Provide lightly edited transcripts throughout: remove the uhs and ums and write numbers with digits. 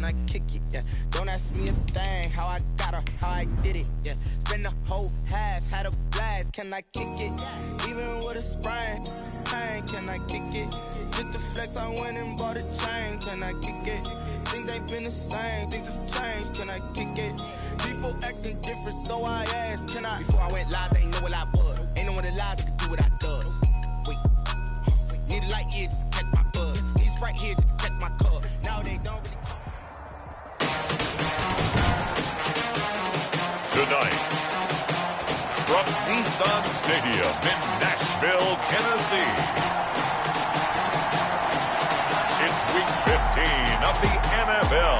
can I kick it? Yeah, don't ask me a thing, how I got her, how I did it. Yeah, spend the whole half, had a blast, can I kick it? Even with a sprain, pain, can I kick it? Just to flex, I went and bought a chain, can I kick it? Things ain't been the same, things have changed, can I kick it? People acting different, so I asked, can I? Before I went live, they ain't know what I was. Ain't no one alive that could do what I does. Wait, need a light here just to catch my buzz. Need a Sprite here just to catch my cup. Now they don't really talk. Tonight, from Nissan Stadium in Nashville, Tennessee, it's Week 15 of the NFL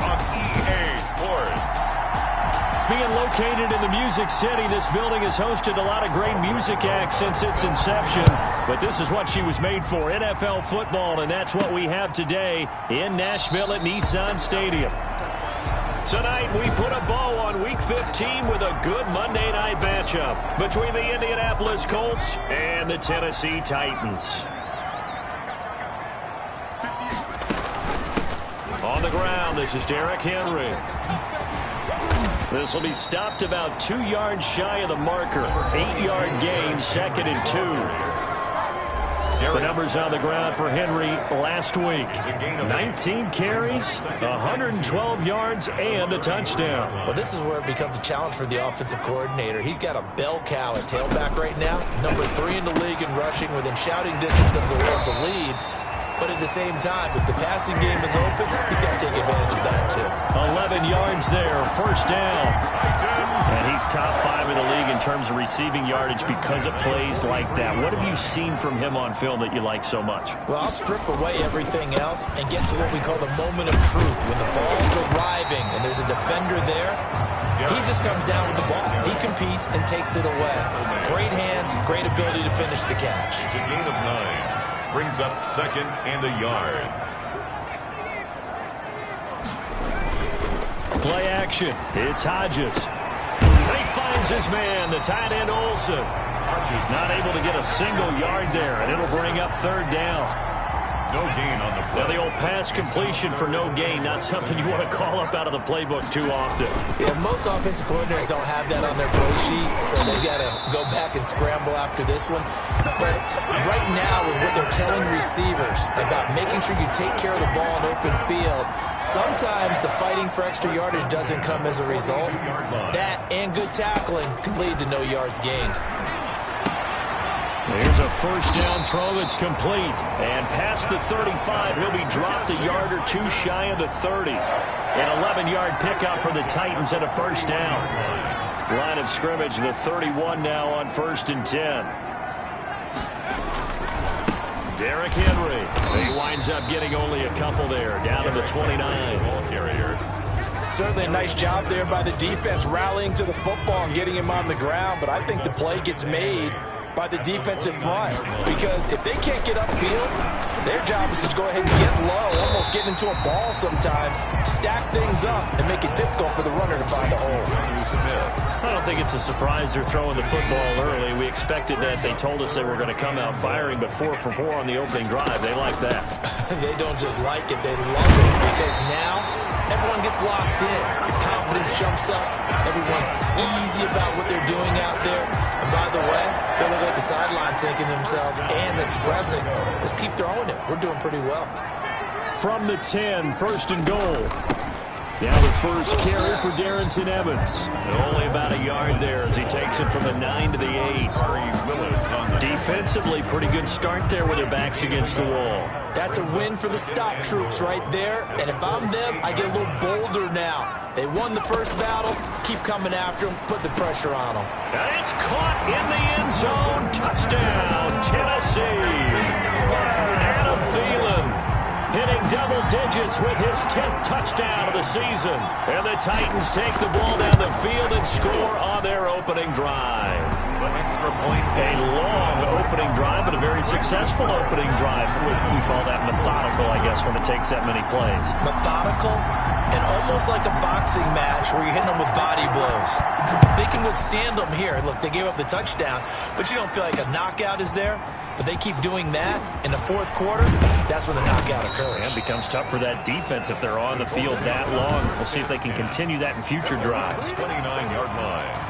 on EA Sports. Being located in the Music City, this building has hosted a lot of great music acts since its inception. But this is what she was made for, NFL football, and that's what we have today in Nashville at Nissan Stadium. Tonight, we put a bow on Week 15 with a good Monday night matchup between the Indianapolis Colts and the Tennessee Titans. On the ground, this is Derrick Henry. This will be stopped about 2 yards shy of the marker. 8-yard gain, 2nd and 2. The numbers on the ground for Henry last week. 19 carries, 112 yards, and a touchdown. Well, this is where it becomes a challenge for the offensive coordinator. He's got a bell cow at tailback right now. Number 3 in the league in rushing within shouting distance of the lead. But at the same time, if the passing game is open, he's got to take advantage of that too. 11 yards there, 1st down. And he's top 5 in the league in terms of receiving yardage because of plays like that. What have you seen from him on film that you like so much? Well, I'll strip away everything else and get to what we call the moment of truth. When the ball's arriving and there's a defender there, he just comes down with the ball. He competes and takes it away. Great hands, great ability to finish the catch. It's a gain of 9. Brings up 2nd and a yard. Play action. It's Hodges. He finds his man, the tight end Olsen. Not able to get a single yard there, and it'll bring up 3rd down. No gain on the play. Now, the old pass completion for no gain, not something you want to call up out of the playbook too often. Yeah, most offensive coordinators don't have that on their play sheet, so they got to go back and scramble after this one. But right now, with what they're telling receivers about making sure you take care of the ball in open field, sometimes the fighting for extra yardage doesn't come as a result. That and good tackling can lead to no yards gained. Here's a 1st down throw that's complete. And past the 35, he'll be dropped a yard or 2 shy of the 30. An 11-yard pickup for the Titans and a 1st down. Line of scrimmage, the 31 now on 1st and 10. Derrick Henry. He winds up getting only a couple there, down to the 29. Ball carrier. Certainly a nice job there by the defense rallying to the football and getting him on the ground, but I think the play gets made by the defensive front, because if they can't get upfield, their job is to go ahead and get low, almost get into a ball sometimes, stack things up, and make it difficult for the runner to find a hole. I don't think it's a surprise they're throwing the football early. We expected that. They told us they were going to come out firing, but 4 for 4 on the opening drive. They like that. They don't just like it, they love it, because now everyone gets locked in. The confidence jumps up. Everyone's easy about what they're doing out there. And by the way, they look at the sideline thinking to themselves and expressing, just keep throwing it. We're doing pretty well. From the 10, 1st and goal. Now the first carry for Darrington Evans. Only about a yard there as he takes it from the 9 to the 8. Defensively, pretty good start there with their backs against the wall. That's a win for the stop troops right there. And if I'm them, I get a little bolder now. They won the first battle. Keep coming after them. Put the pressure on them. And it's caught in the end zone. Touchdown, Tennessee. Adam Thielen hitting double digits with his 10th touchdown of the season. And the Titans take the ball down the field and score on their opening drive. extra point. A long opening drive, but a very successful opening drive. We call that methodical, I guess, when it takes that many plays. Methodical and almost like a boxing match where you're hitting them with body blows. They can withstand them here. Look, they gave up the touchdown, but you don't feel like a knockout is there. But they keep doing that in the fourth quarter. That's when the knockout occurs. And it becomes tough for that defense if they're on the field that long. We'll see if they can continue that in future drives. 29-yard line.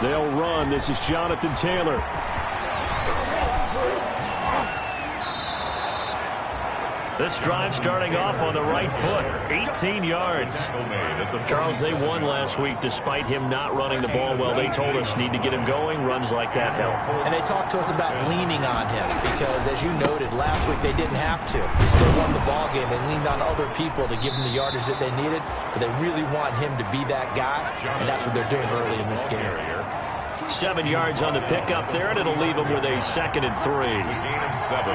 They'll run. This is Jonathan Taylor. This drive starting off on the right foot. 18 yards. Charles, they won last week despite him not running the ball well. They told us need to get him going. Runs like that help. And they talked to us about leaning on him because, as you noted, last week they didn't have to. They still won the ball game. They leaned on other people to give them the yardage that they needed, but they really want him to be that guy, and that's what they're doing early in this game. 7 yards on the pickup there, and it'll leave them with a 2nd and 3. Gain of 7.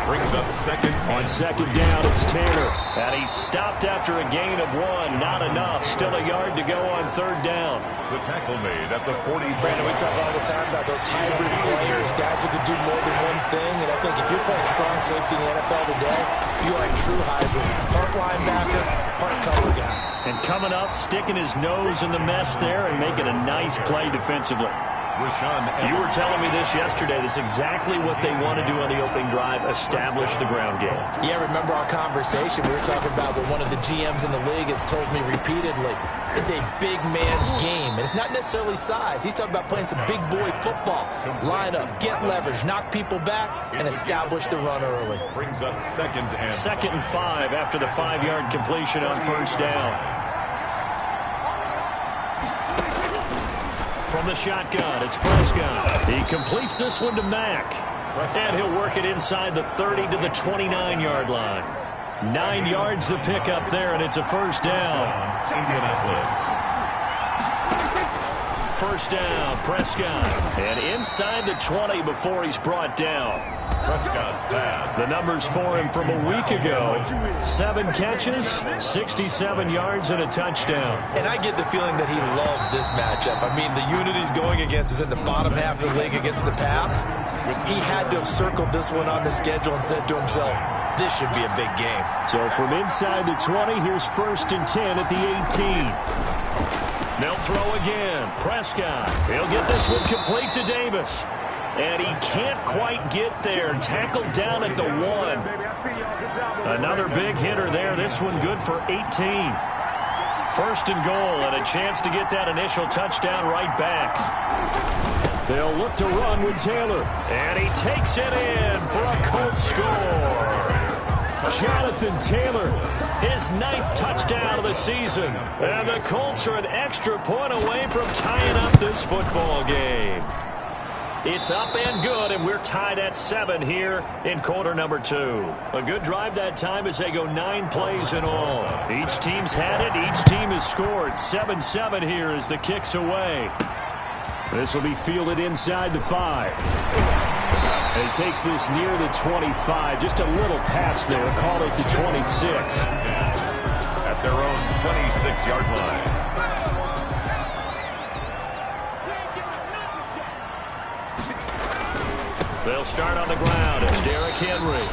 Brings up second. On second down, it's Taylor. And he stopped after a gain of 1. Not enough. Still a yard to go on 3rd down. The tackle made at the 40. Brandon, we talk all the time about those hybrid players, guys who can do more than one thing. And I think if you're playing strong safety in the NFL today, you are a true hybrid. Part linebacker, part cover guy. And coming up, sticking his nose in the mess there and making a nice play defensively. You were telling me this yesterday. This is exactly what they want to do on the opening drive, establish the ground game. Yeah, remember our conversation? We were talking about what one of the GMs in the league has told me repeatedly. It's a big man's game, and it's not necessarily size. He's talking about playing some big boy football. Line up, get leverage, knock people back, and establish the run early. Brings up 2nd and 5 after the 5-yard completion on 1st down. From the shotgun, it's Prescott. He completes this one to Mack. And he'll work it inside the 30 to the 29-yard line. 9 yards to pick up there, and it's a 1st down. Indianapolis. 1st down, Prescott. And inside the 20 before he's brought down. Prescott's pass. The numbers for him from a week ago. 7 catches, 67 yards, and a touchdown. And I get the feeling that he loves this matchup. I mean, the unit he's going against is in the bottom half of the league against the pass. He had to have circled this one on the schedule and said to himself, this should be a big game. So from inside the 20, here's 1st and 10 at the 18. They'll throw again. Prescott. He'll get this one complete to Davis. And he can't quite get there. Tackled down at the 1. Another big hitter there. This one good for 18. 1st and goal, and a chance to get that initial touchdown right back. They'll look to run with Taylor. And he takes it in for a Colts score. Jonathan Taylor, his 9th touchdown of the season. And the Colts are an extra point away from tying up this football game. It's up and good, and we're tied at 7 here in quarter number 2. A good drive that time as they go 9 plays in all. Each team's had it. Each team has scored. 7-7 here as the kick's away. This will be fielded inside the 5. And he takes this near the 25. Just a little pass there. Call it the 26. At their own 26-yard line. They'll start on the ground. It's Derrick Henry.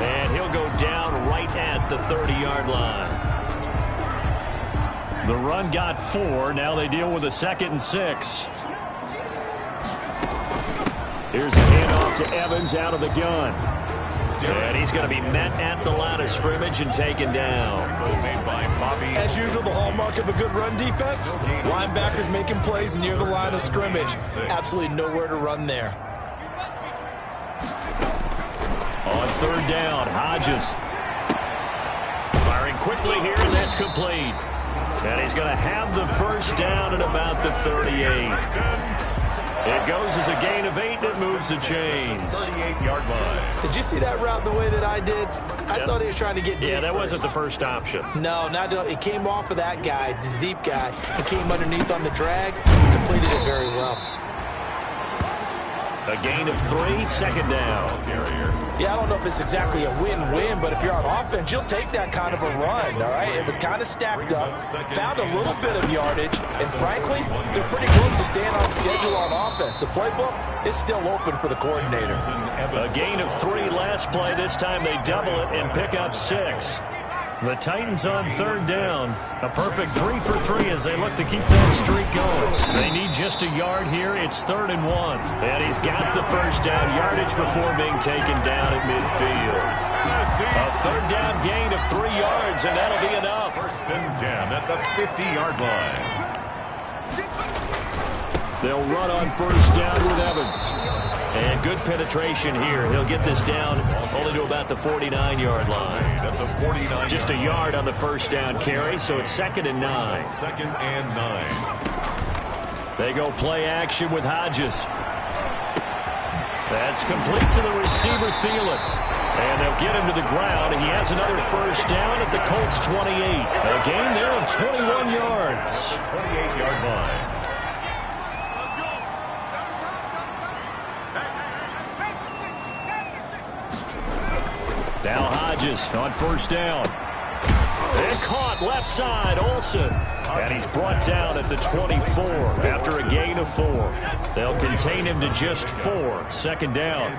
And he'll go down right at the 30-yard line. The run got 4. Now they deal with a 2nd and 6. Here's a handoff to Evans out of the gun. And he's going to be met at the line of scrimmage and taken down. As usual, the hallmark of a good run defense, linebackers making plays near the line of scrimmage. Absolutely nowhere to run there. On 3rd down, Hodges. Firing quickly here, and that's complete. And he's going to have the 1st down at about the 38. It goes as a gain of 8, and it moves the chains. 38-yard line. Did you see that route the way that I did? I thought he was trying to get deep. Yeah, that wasn't the first option. No, it came off of that guy, the deep guy. It came underneath on the drag, completed it very well. A gain of 3, second down. Yeah, I don't know if it's exactly a win-win, but if you're on offense, you'll take that kind of a run, all right? It was kind of stacked up, found a little bit of yardage, and frankly, they're pretty close to staying on schedule on offense. The playbook is still open for the coordinator. A gain of 3 last play. This time they double it and pick up 6. The Titans on third down. A perfect 3 for 3 as they look to keep that streak going. They need just a yard here. It's 3rd and 1. And he's got the first down yardage before being taken down at midfield. A third down gain of 3 yards, and that'll be enough. 1st and 10 at the 50-yard line. They'll run on first down with Evans. And good penetration here. He'll get this down only to about the 49-yard line. At the 49. Just a yard on the first down carry, so it's 2nd and 9. 2nd and 9. They go play action with Hodges. That's complete to the receiver, Thielen. And they'll get him to the ground. He has another first down at the Colts 28. A gain there of 21 yards. 28-yard line. Now Hodges on first down. And caught left side, Olsen. And he's brought down at the 24 after a gain of 4. They'll contain him to just 4. 2nd down.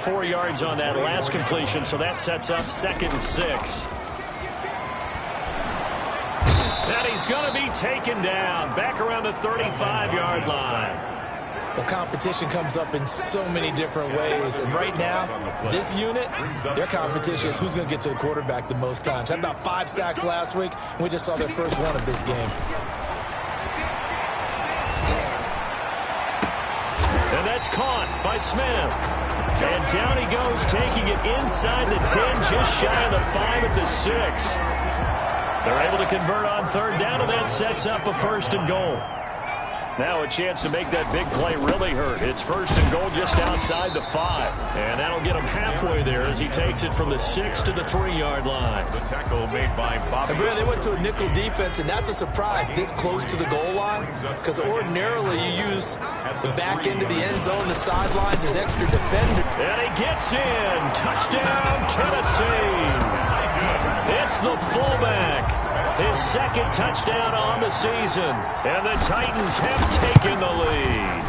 4 yards on that last completion, so that sets up 2nd and 6. And he's going to be taken down back around the 35-yard line. Well, competition comes up in so many different ways. And right now, this unit, their competition is who's going to get to the quarterback the most times. Had about 5 sacks last week, and we just saw their first one of this game. And that's caught by Smith. And down he goes, taking it inside the 10, just shy of the 5 at the 6. They're able to convert on third down, and that sets up a 1st and goal. Now a chance to make that big play really hurt. It's 1st and goal just outside the 5. And that'll get him halfway there as he takes it from the 6 to the 3-yard line. The tackle made by Bobby. And they went to a nickel defense, and that's a surprise this close to the goal line, because ordinarily you use the back end of the end zone, the sidelines as extra defender. And he gets in. Touchdown, Tennessee. It's the fullback. His 2nd touchdown on the season. And the Titans have taken the lead.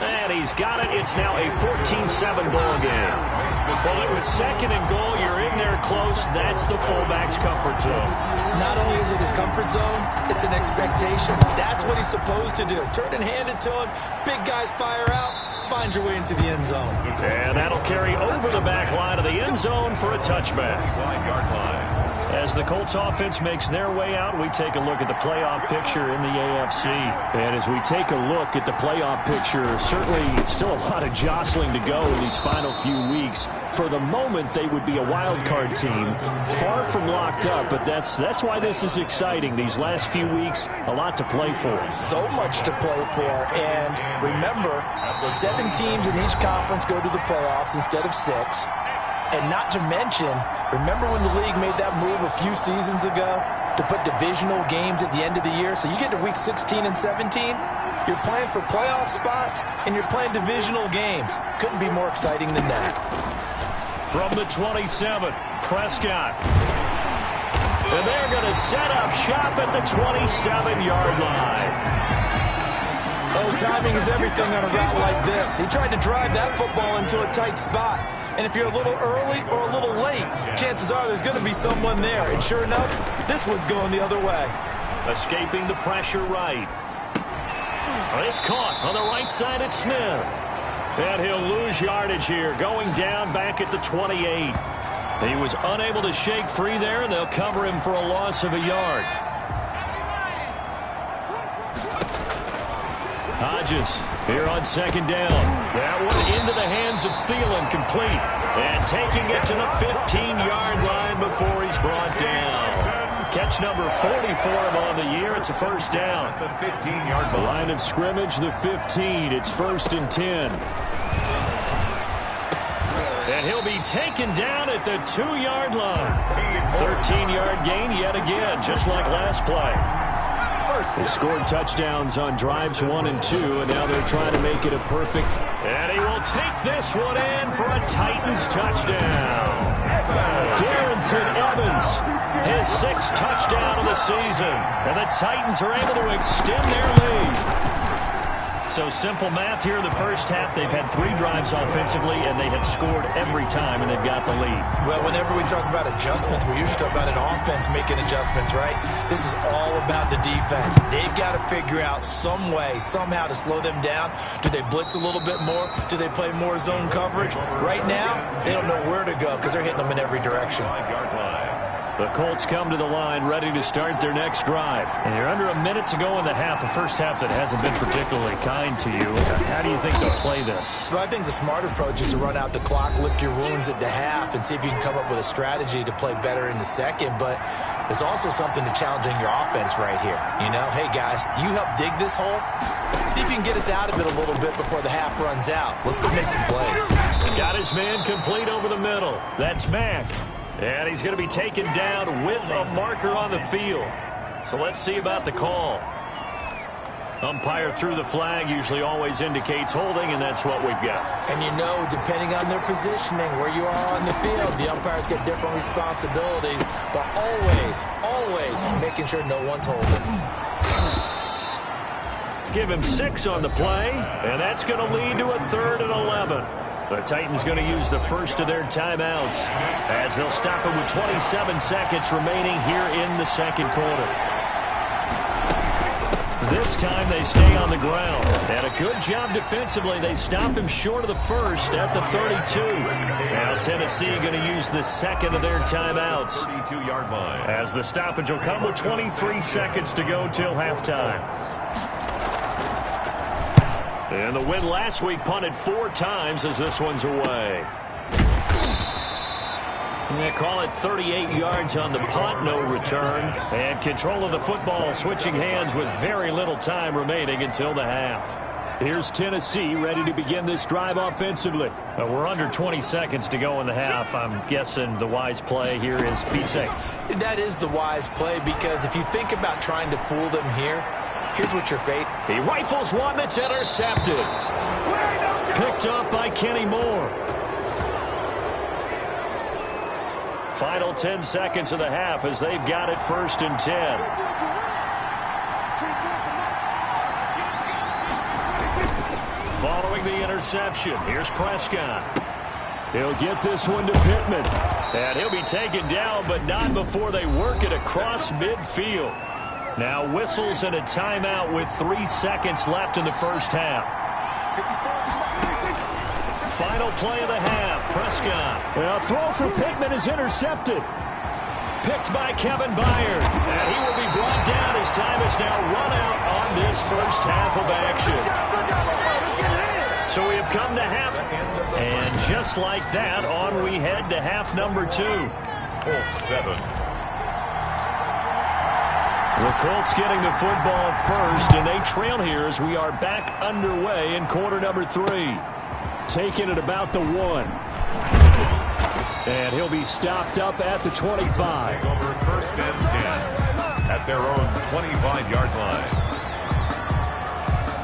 And he's got it. It's now a 14-7 ball game. Well, it was 2nd and goal. You're in there close. That's the fullback's comfort zone. Not only is it his comfort zone, it's an expectation. That's what he's supposed to do. Turn and hand it to him. Big guys fire out. Find your way into the end zone. And that'll carry over the back line of the end zone for a touchback. 5-yard line. As the Colts offense makes their way out, we take a look at the playoff picture in the AFC. And as we take a look at the playoff picture, certainly still a lot of jostling to go in these final few weeks. For the moment, they would be a wild card team, far from locked up, but that's why this is exciting. These last few weeks, a lot to play for. So much to play for, and remember, 7 teams in each conference go to the playoffs instead of 6. And not to mention, remember when the league made that move a few seasons ago to put divisional games at the end of the year? So you get to week 16 and 17, you're playing for playoff spots, and you're playing divisional games. Couldn't be more exciting than that. From the 27, Prescott. And they're going to set up shop at the 27-yard line. Oh, timing is everything on a route like this. He tried to drive that football into a tight spot. And if you're a little early or a little late, chances are there's going to be someone there. And sure enough, this one's going the other way. Escaping the pressure right. It's caught on the right side at Smith. And he'll lose yardage here, going down back at the 28. He was unable to shake free there, and they'll cover him for a loss of a yard. Hodges here on 2nd down. That one into the hands of Thielen, complete. And taking it to the 15-yard line before he's brought down. Catch number 40 for him on the year. It's a 1st down. The 15-yard line of scrimmage, the 15. It's 1st and 10. And he'll be taken down at the 2-yard line. 13-yard gain yet again, just like last play. They scored touchdowns on drives 1 and 2, and now they're trying to make it a perfect. And he will take this one in for a Titans touchdown. Darrington Evans, his 6th touchdown of the season, and the Titans are able to extend their lead. So simple math here in the first half. They've had 3 drives offensively, and they have scored every time, and they've got the lead. Well, whenever we talk about adjustments, we usually talk about an offense making adjustments, right? This is all about the defense. They've got to figure out some way, somehow to slow them down. Do they blitz a little bit more? Do they play more zone coverage? Right now, they don't know where to go because they're hitting them in every direction. The Colts come to the line ready to start their next drive. And you're under a minute to go in the half, a first half that hasn't been particularly kind to you. How do you think they'll play this? Well, I think the smart approach is to run out the clock, lick your wounds at the half, and see if you can come up with a strategy to play better in the second. But there's also something to challenging your offense right here. You know, hey, guys, you help dig this hole. See if you can get us out of it a little bit before the half runs out. Let's go make some plays. Got his man complete over the middle. That's Mack. And he's going to be taken down with a marker on the field. So let's see about the call. Umpire threw the flag, usually always indicates holding, and that's what we've got. And you know, depending on their positioning, where you are on the field, the umpires get different responsibilities, but always making sure no one's holding. Give him 6 on the play, and that's going to lead to a 3rd and 11. The Titans going to use the first of their timeouts as they'll stop it with 27 seconds remaining here in the second quarter. This time they stay on the ground. And a good job defensively. They stop him short of the first at the 32. Now Tennessee going to use the second of their timeouts. 32-yard line. As the stoppage will come with 23 seconds to go till halftime. And the win last week punted 4 times as this one's away. And they call it 38 yards on the punt, no return. And control of the football switching hands with very little time remaining until the half. Here's Tennessee ready to begin this drive offensively. We're under 20 seconds to go in the half. I'm guessing the wise play here is be safe. That is the wise play because if you think about trying to fool them here, here's what you're facing. He rifles one that's intercepted. Picked up by Kenny Moore. Final 10 seconds of the half as they've got it 1st and 10. Following the interception, here's Prescott. He'll get this one to Pittman. And he'll be taken down, but not before they work it across midfield. Now whistles and a timeout with 3 seconds left in the first half. Final play of the half. Prescott. A throw for Pittman is intercepted. Picked by Kevin Byard. And he will be brought down as time is now run out on this first half of action. So we have come to half. And just like that, on we head to half number 2. Colts 7. The Colts getting the football first, and they trail here as we are back underway in quarter number 3. Taking it about the 1. And he'll be stopped up at the 25. Over 1st and 10 at their own 25-yard line.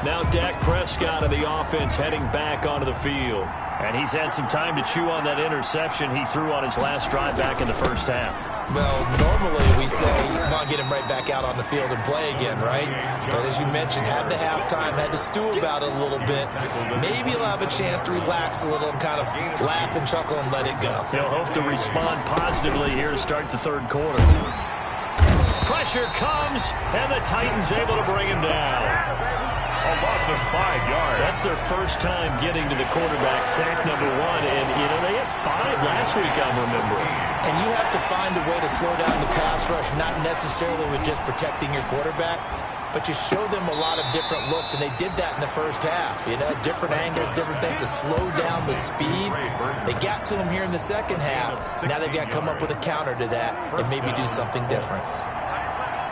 Now Dak Prescott of the offense heading back onto the field. And he's had some time to chew on that interception he threw on his last drive back in the first half. Well, normally we say, come on, get him right back out on the field and play again, right? But as you mentioned, had the halftime, had to stew about it a little bit. Maybe he'll have a chance to relax a little and kind of laugh and chuckle and let it go. He'll hope to respond positively here to start the 3rd quarter. Pressure comes, and the Titans able to bring him down. A loss of 5 yards. That's their first time getting to the quarterback, sack number 1. And, you know, they had 5 last week, I'm remembering. And you have to find a way to slow down the pass rush, not necessarily with just protecting your quarterback, but you show them a lot of different looks, and they did that in the first half. You know, different angles, different things to slow down the speed. They got to them here in the second half. Now they've got to come up with a counter to that and maybe do something different.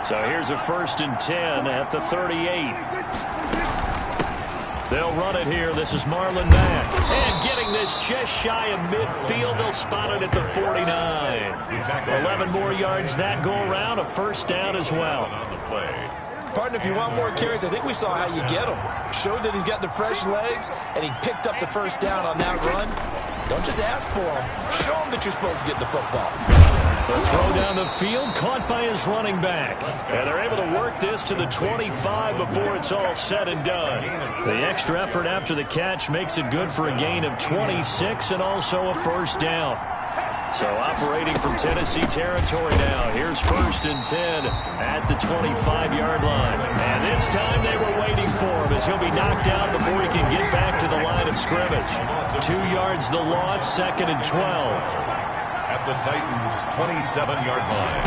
So here's a 1st and 10 at the 38. They'll run it here. This is Marlon Mack. And getting this just shy of midfield. They'll spot it at the 49. 11 more yards that go around. A 1st down as well. Partner, if you want more carries, I think we saw how you get them. Showed that he's got the fresh legs, and he picked up the first down on that run. Don't just ask for him. Show him that you're supposed to get the football. The throw down the field, caught by his running back. And they're able to work this to the 25 before it's all said and done. The extra effort after the catch makes it good for a gain of 26 and also a first down. So operating from Tennessee territory now. Here's 1st and 10 at the 25-yard line. And this time they were waiting for him as he'll be knocked down before he can get back to the line of scrimmage. 2 yards the loss, 2nd and 12. At the Titans' 27-yard line.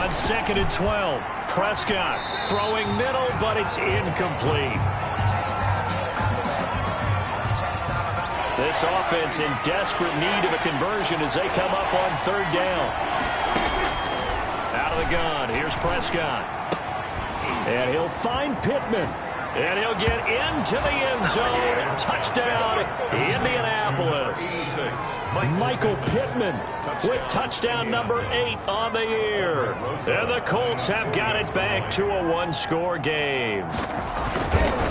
On 2nd and 12, Prescott throwing middle, but it's incomplete. This offense in desperate need of a conversion as they come up on 3rd down. Out of the gun, here's Prescott. And he'll find Pittman. And he'll get into the end zone. Touchdown, Indianapolis. Michael Pittman with touchdown number 8 on the year. And the Colts have got it back to a 1-score game.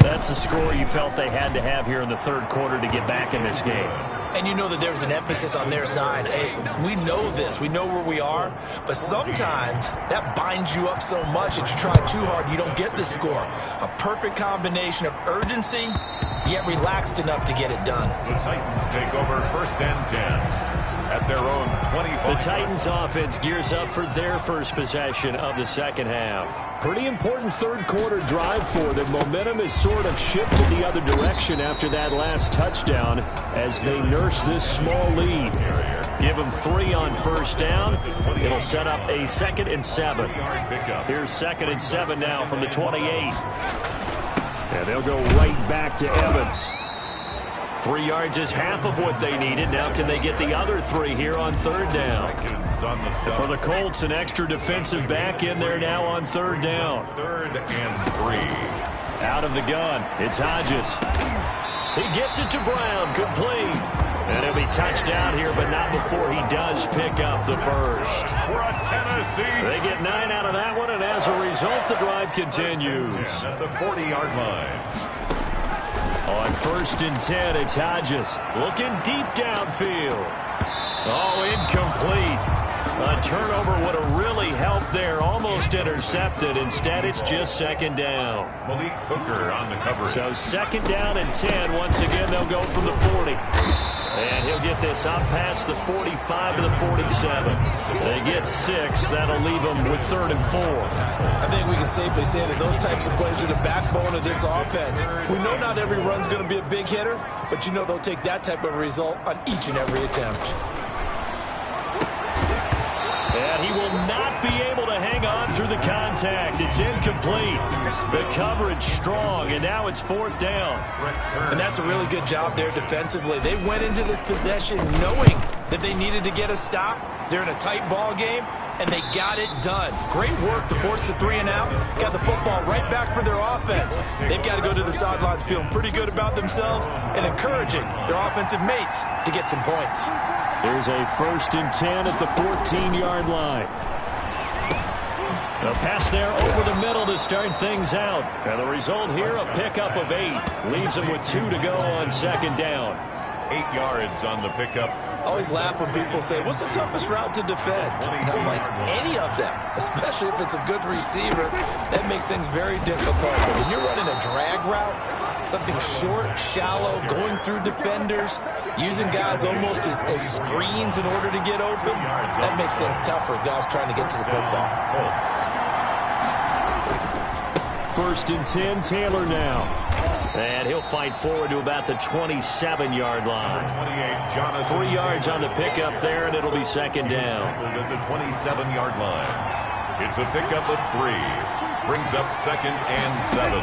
That's a score you felt they had to have here in the 3rd quarter to get back in this game. And you know that there's an emphasis on their side. Hey, we know this. We know where we are. But sometimes that binds you up so much that you try too hard, you don't get the score. A perfect combination of urgency, yet relaxed enough to get it done. The Titans take over 1st and 10. At their own 25. The Titans offense gears up for their first possession of the 2nd half. Pretty important 3rd quarter drive for them. Momentum has sort of shifted the other direction after that last touchdown as they nurse this small lead. Give them 3 on 1st down. It'll set up a 2nd and 7. Here's 2nd and 7 now from the 28. And they'll go right back to Evans. 3 yards is half of what they needed. Now can they get the other 3 here on 3rd down? For the Colts, an extra defensive back in there now on 3rd down. 3rd and 3. Out of the gun, it's Hodges. He gets it to Brown, complete. And he'll be touched down here, but not before he does pick up the first. For Tennessee. They get 9 out of that one, and as a result, the drive continues. At the 40-yard line. On 1st and 10, it's Hodges looking deep downfield. Oh, incomplete. A turnover would have really helped there. Almost intercepted. Instead, it's just 2nd down. Malik Hooker on the coverage. So 2nd down and 10. Once again, they'll go from the 40. And he'll get this out past the 45 to the 47. They get 6. That'll leave them with 3rd and 4. I think we can safely say that those types of plays are the backbone of this offense. We know not every run's going to be a big hitter, but you know they'll take that type of result on each and every attempt. And he will not be able to hang on through the contact. It's incomplete. The coverage strong, and now it's 4th down. And that's a really good job there defensively. They went into this possession knowing that they needed to get a stop. They're in a tight ball game, and they got it done. Great work to force the 3 and out. Got the football right back for their offense. They've got to go to the sidelines feeling pretty good about themselves and encouraging their offensive mates to get some points. There's a 1st and 10 at the 14-yard line. A pass there over the middle to start things out. And the result here, a pickup of 8. Leaves them with 2 to go on 2nd down. 8 yards on the pickup. Always laugh when people say, what's the toughest route to defend? And I'm like, any of them, especially if it's a good receiver. That makes things very difficult. But when you're running a drag route, something short, shallow, going through defenders, using guys almost as screens in order to get open, that makes things tough for guys trying to get to the football. 1st and 10, Taylor now. And he'll fight forward to about the 27-yard line. 3 yards on the pickup there, and it'll be 2nd down. At the 27-yard line. It's a pickup of 3. Brings up 2nd and 7.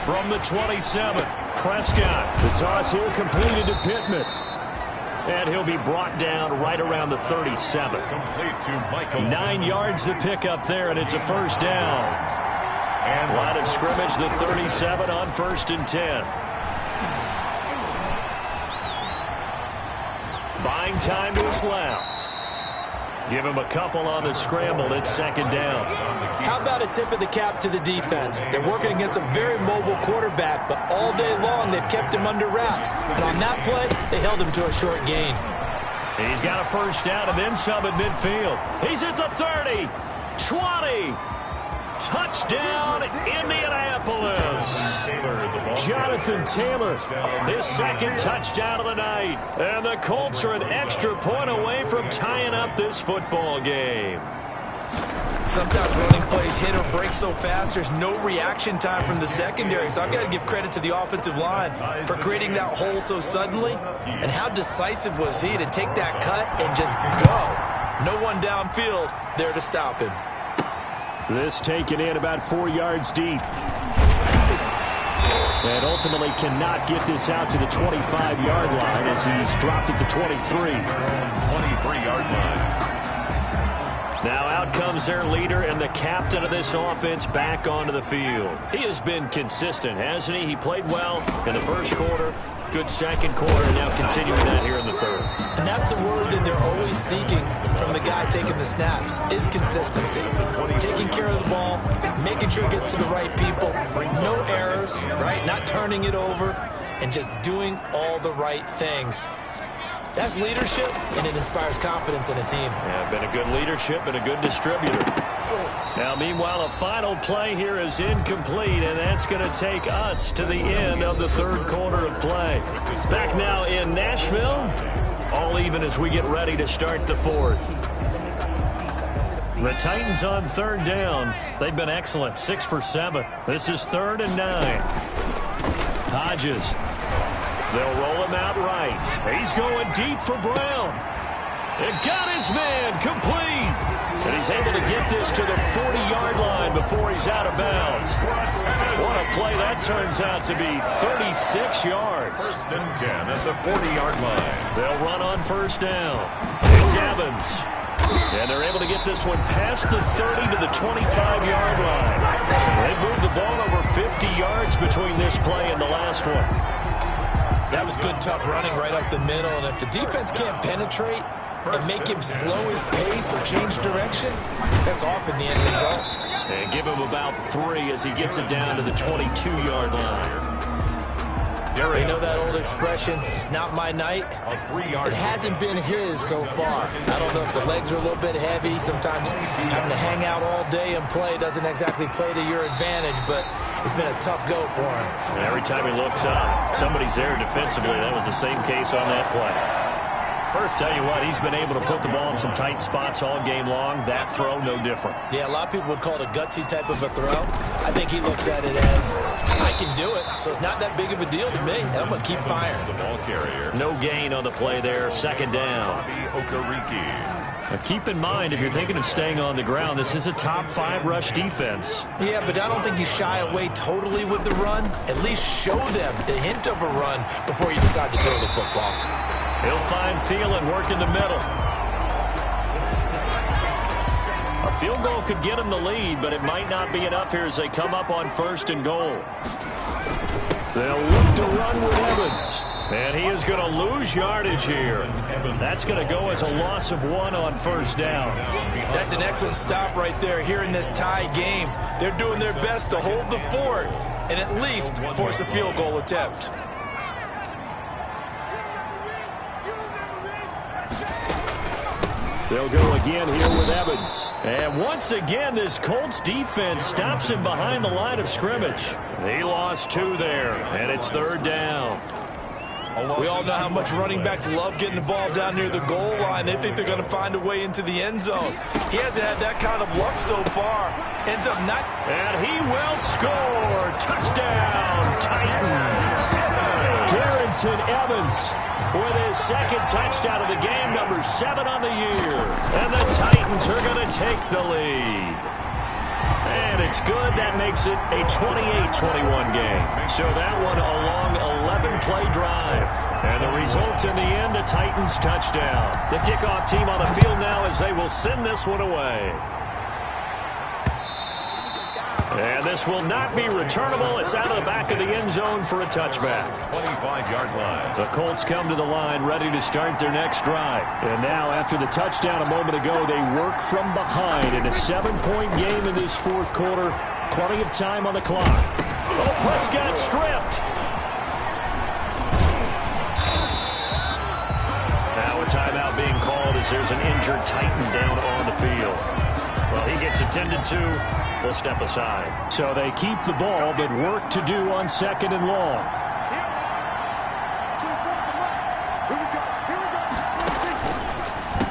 From the 27, Prescott. The toss here completed to Pittman. And he'll be brought down right around the 37. Complete to Michael. 9 yards to pick up there, and it's a 1st down. And line of scrimmage, the 37 on 1st and 10. Buying time to his left. Give him a couple on the scramble. It's second down. How about a tip of the cap to the defense? They're working against a very mobile quarterback, but all day long they've kept him under wraps. And on that play, they held him to a short gain. He's got a first down and then some at midfield. He's at the 30, 20. Touchdown, Indianapolis. Jonathan Taylor, his second touchdown of the night. And the Colts are an extra point away from tying up this football game. Sometimes running plays hit or break so fast, there's no reaction time from the secondary. So I've got to give credit to the offensive line for creating that hole so suddenly. And how decisive was he to take that cut and just go? No one downfield there to stop him. This taken in about 4 yards deep. And ultimately cannot get this out to the 25-yard line as he's dropped at the 23. 23-yard line. Now out comes their leader and the captain of this offense back onto the field. He has been consistent, hasn't he? He played well in the first quarter, good second quarter, and now continuing that here in the third. And that's the word that they're always seeking from the guy taking the snaps, is consistency. Taking care of the ball, making sure it gets to the right people, no errors, right? Not turning it over, and just doing all the right things. That's leadership, and it inspires confidence in a team. Yeah, been a good leadership and a good distributor. Now, meanwhile, a final play here is incomplete, and that's going to take us to the end of the third quarter of play. Back now in Nashville, all even as we get ready to start the fourth. The Titans on third down. They've been excellent, 6 for 7. This is 3rd and 9. Hodges. They'll roll him out right. He's going deep for Brown. And got his man complete. And he's able to get this to the 40-yard line before he's out of bounds. What a play that turns out to be, 36 yards. 1st and 10 at the 40-yard line. They'll run on first down. It's Evans. And they're able to get this one past the 30 to the 25-yard line. They moved the ball over 50 yards between this play and the last one. That was good, tough running right up the middle. And if the defense can't penetrate and make him slow his pace or change direction, that's often the end result. And give him about 3 as he gets it down to the 22-yard line. You know that old expression, it's not my night? It hasn't been his so far. I don't know if the legs are a little bit heavy. Sometimes having to hang out all day and play doesn't exactly play to your advantage, but it's been a tough go for him. And every time he looks up, somebody's there defensively. That was the same case on that play. First, tell you what, he's been able to put the ball in some tight spots all game long. That throw, no different. Yeah, a lot of people would call it a gutsy type of a throw. I think he looks at it as, I can do it, so it's not that big of a deal to me, and I'm going to keep firing. The ball carrier. No gain on the play there, second down. Now keep in mind, if you're thinking of staying on the ground, this is a top 5 rush defense. Yeah, but I don't think you shy away totally with the run. At least show them the hint of a run before you decide to throw the football. He'll find Thielen, work in the middle. A field goal could get him the lead, but it might not be enough here as they come up on 1st and goal. They'll look to run with Evans. And he is going to lose yardage here. That's going to go as a loss of 1 on first down. That's an excellent stop right there here in this tie game. They're doing their best to hold the fort and at least force a field goal attempt. They'll go again here with Evans. And once again, this Colts defense stops him behind the line of scrimmage. He lost 2 there, and it's 3rd down. We all know how much running backs love getting the ball down near the goal line. They think they're going to find a way into the end zone. He hasn't had that kind of luck so far. Ends up not. And he will score. Touchdown, Titans. Darrington Evans with his second touchdown of the game, number 7 on the year. And the Titans are going to take the lead. And it's good. That makes it a 28-21 game. So that one a long 11-play drive. And the result in the end, the Titans touchdown. The kickoff team on the field now as they will send this one away. And this will not be returnable. It's out of the back of the end zone for a touchback. 25-yard line. The Colts come to the line ready to start their next drive. And now, after the touchdown a moment ago, they work from behind in a 7-point game in this fourth quarter. Plenty of time on the clock. Oh, Prescott stripped. Now a timeout being called as there's an injured Titan down on the field. Well, he gets attended to. We'll step aside. So they keep the ball, but work to do on 2nd and long.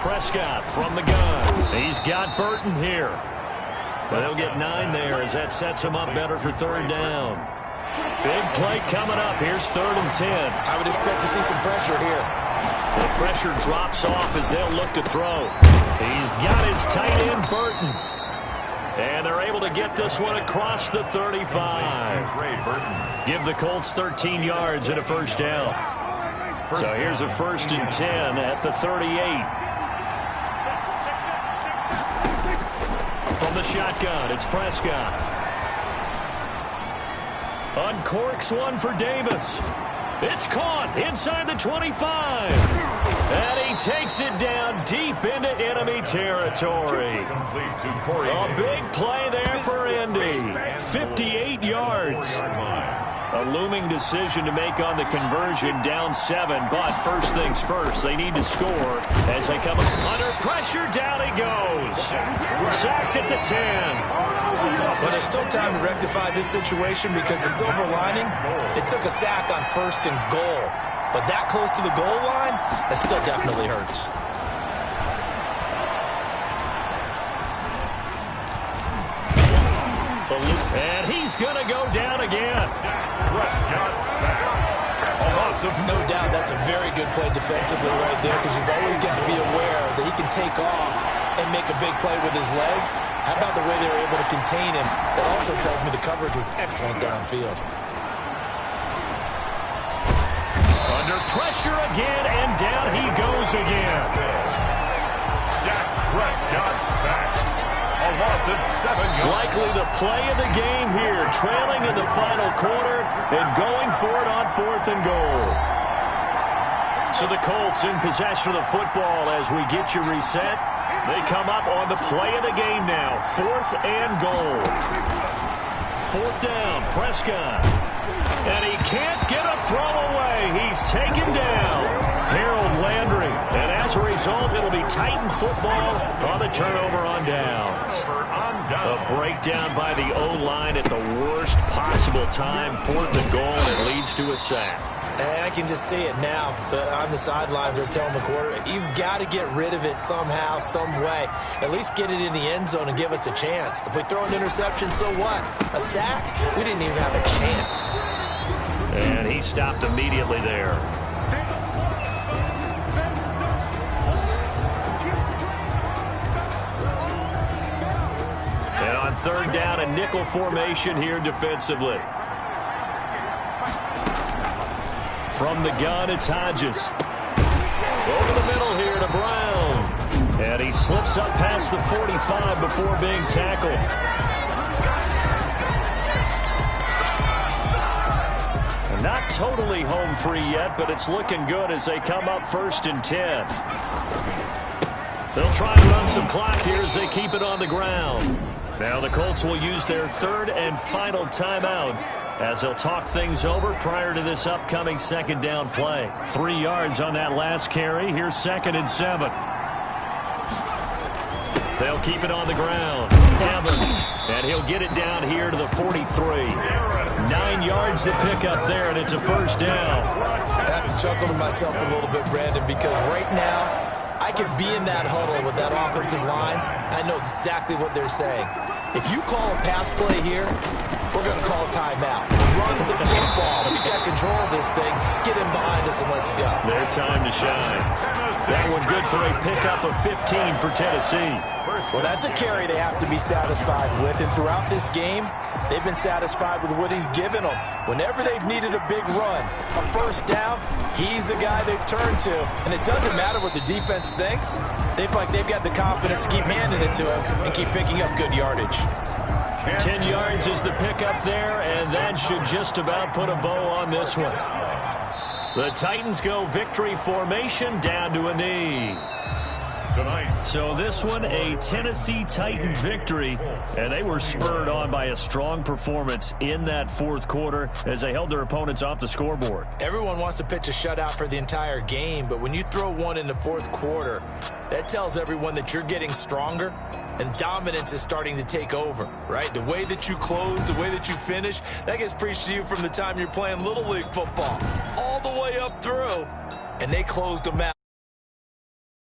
Prescott from the gun. He's got Burton here. But he'll get 9 there as that sets him up better for 3rd down. Big play coming up. Here's 3rd and 10. I would expect to see some pressure here. The pressure drops off as they'll look to throw. He's got his tight end, Burton. And they're able to get this one across the 35. Give the Colts 13 yards and a 1st down. So here's a 1st and 10 at the 38. From the shotgun, it's Prescott. Uncorks one for Davis. It's caught inside the 25. And he takes it down deep into enemy territory. A big play there for Indy. 58 yards. A looming decision to make on the conversion, down 7. But first things first, they need to score as they come under pressure. Down he goes. Sacked at the 10. Well, there's still time to rectify this situation because the silver lining, it took a sack on 1st and goal. But that close to the goal line, that still definitely hurts. And he's going to go down again. No doubt that's a very good play defensively right there because you've always got to be aware that he can take off and make a big play with his legs. How about the way they were able to contain him? That also tells me the coverage was excellent downfield. Under pressure again, and down he goes again. Dak Prescott sacked. A loss of 7 yards. Likely the play of the game here, trailing in the final quarter and going for it on 4th and goal. So the Colts in possession of the football as we get you reset. They come up on the play of the game now. 4th and goal. 4th down, Prescott. And he can't get a throw away. He's taken down. Harold Landry. And as a result, it'll be Titan football on the turnover on downs. A breakdown by the O-line at the worst possible time. 4th and goal, and it leads to a sack. And I can just see it now. On the sidelines, they're telling the quarterback, you've got to get rid of it somehow, some way. At least get it in the end zone and give us a chance. If we throw an interception, so what? A sack? We didn't even have a chance. And he stopped immediately there. And on 3rd down, a nickel formation here defensively. From the gun, it's Hodges. Over the middle here to Brown. And he slips up past the 45 before being tackled. Not totally home free yet, but it's looking good as they come up 1st and 10. They'll try and run some clock here as they keep it on the ground. Now the Colts will use their 3rd and final timeout as they'll talk things over prior to this upcoming 2nd down play. 3 yards on that last carry. Here's 2nd and 7. They'll keep it on the ground. Evans, and he'll get it down here to the 43. 9 yards to pick up there, and it's a 1st down. I have to chuckle to myself a little bit, Brandon, because right now I could be in that huddle with that offensive line. I know exactly what they're saying. If you call a pass play here, we're going to call a timeout. Run the football. We got control of this thing. Get him behind us and let's go. Their time to shine. That one good for a pickup of 15 for Tennessee. Well, that's a carry they have to be satisfied with. And throughout this game, they've been satisfied with what he's given them. Whenever they've needed a big run, a 1st down, he's the guy they've turned to. And it doesn't matter what the defense thinks. They've got the confidence to keep handing it to him and keep picking up good yardage. 10 yards is the pickup there, and that should just about put a bow on this one. The Titans go victory formation down to a knee. So this one, a Tennessee Titan victory, and they were spurred on by a strong performance in that fourth quarter as they held their opponents off the scoreboard. Everyone wants to pitch a shutout for the entire game, but when you throw one in the fourth quarter, that tells everyone that you're getting stronger and dominance is starting to take over, right? The way that you close, the way that you finish, that gets preached to you from the time you're playing Little League football all the way up through, and they closed them out.